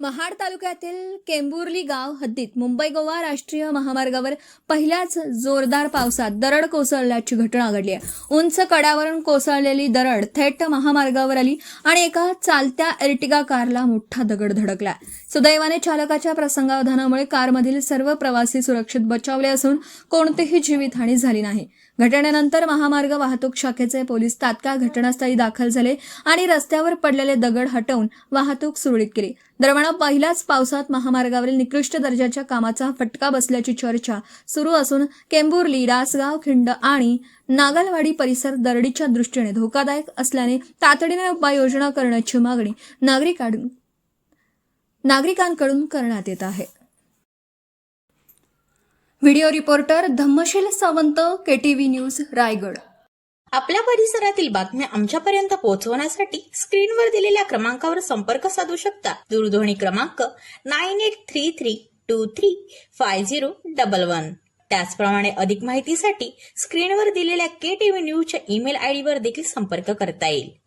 महाड तालुक्यातील केंबुर्ली गाव हद्दीत मुंबई गोवा राष्ट्रीय महामार्गावर पहिल्याच जोरदार पावसात दरड कोसळल्याची घटना घडली आहे। उंच कड्यावरून कोसळलेली दरड थेट महामार्गावर आली आणि एका चालत्या एर्टिगा कारला मोठा दगड धडकला। सुदैवाने चालकाच्या प्रसंगावधानामुळे कारमधील सर्व प्रवासी सुरक्षित बचावले असून कोणतीही जीवितहानी झाली नाही। घटनेनंतर महामार्ग वाहतूक शाखेचे पोलीस तात्काळ घटनास्थळी दाखल झाले आणि रस्त्यावर पडलेले दगड हटवून वाहतूक सुरळीत केली। दरम्यान पहिल्याच पावसात महामार्गावरील निकृष्ट दर्जाच्या कामाचा फटका बसल्याची चर्चा सुरू असून केंबुर्ली, रासगाव, खिंड आणि नागलवाडी परिसर दरडीच्या दृष्टीने धोकादायक असल्याने तातडीने उपाययोजना करण्याची मागणी नागरिकांकडून करण्यात येत आहे। Video reporter Dhammasheel Sawant, KTV news, Raigad. आपल्या परिसरातील बातम्या आमच्यापर्यंत पोहोचवण्यासाठी स्क्रीनवर दिलेल्या क्रमांकावर संपर्क साधू शकता। दूरध्वनी क्रमांक 9833235011। त्याचप्रमाणे अधिक माहितीसाठी स्क्रीनवर दिलेल्या KTV न्यूजच्या ईमेल आयडी वर देखील संपर्क करता येईल।